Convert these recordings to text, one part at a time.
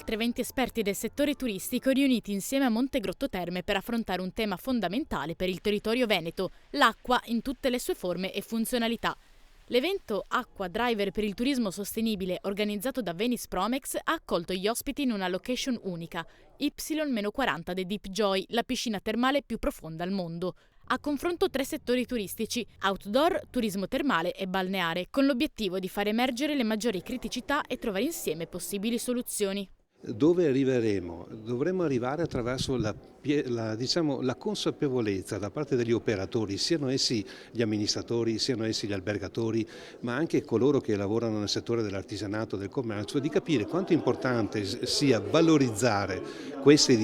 oltre 20 esperti del settore turistico riuniti insieme a Montegrotto Terme per affrontare un tema fondamentale per il territorio veneto, l'acqua in tutte le sue forme e funzionalità. L'evento Acqua Driver per il turismo sostenibile, organizzato da Venice Promex, ha accolto gli ospiti in una location unica, Y-40 The Deep Joy, la piscina termale più profonda al mondo. A confronto 3 settori turistici, outdoor, turismo termale e balneare, con l'obiettivo di far emergere le maggiori criticità e trovare insieme possibili soluzioni. Dove arriveremo? Dovremmo arrivare attraverso la consapevolezza da parte degli operatori, siano essi gli amministratori, siano essi gli albergatori, ma anche coloro che lavorano nel settore dell'artigianato, del commercio, di capire quanto importante sia valorizzare queste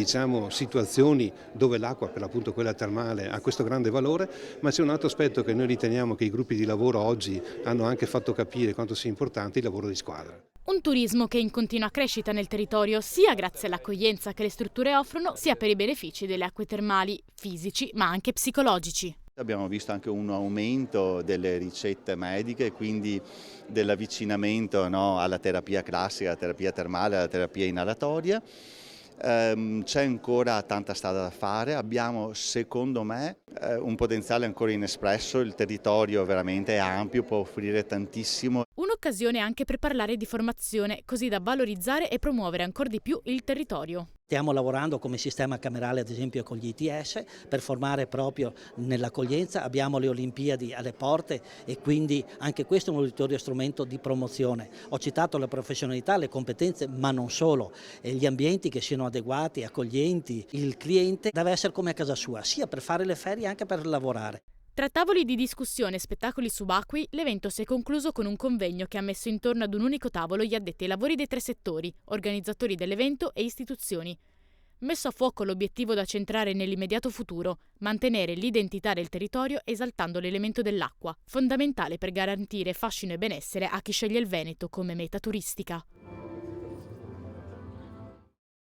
situazioni dove l'acqua, per l'appunto quella termale, ha questo grande valore, ma c'è un altro aspetto che noi riteniamo che i gruppi di lavoro oggi hanno anche fatto capire quanto sia importante: il lavoro di squadra. Un turismo che è in continua crescita nel territorio, sia grazie all'accoglienza che le strutture offrono, sia per i benefici delle acque termali, fisici ma anche psicologici. Abbiamo visto anche un aumento delle ricette mediche, quindi dell'avvicinamento alla terapia classica, alla terapia termale, alla terapia inalatoria. C'è ancora tanta strada da fare, abbiamo secondo me un potenziale ancora inespresso, il territorio veramente è ampio, può offrire tantissimo. Un'occasione anche per parlare di formazione, così da valorizzare e promuovere ancora di più il territorio. Stiamo lavorando come sistema camerale ad esempio con gli ITS per formare proprio nell'accoglienza, abbiamo le Olimpiadi alle porte e quindi anche questo è un ulteriore strumento di promozione. Ho citato la professionalità, le competenze, ma non solo, e gli ambienti che siano adeguati, accoglienti. Il cliente deve essere come a casa sua, sia per fare le ferie che per lavorare. Tra tavoli di discussione e spettacoli subacquei, l'evento si è concluso con un convegno che ha messo intorno ad un unico tavolo gli addetti ai lavori dei 3 settori, organizzatori dell'evento e istituzioni. Messo a fuoco l'obiettivo da centrare nell'immediato futuro, mantenere l'identità del territorio esaltando l'elemento dell'acqua, fondamentale per garantire fascino e benessere a chi sceglie il Veneto come meta turistica.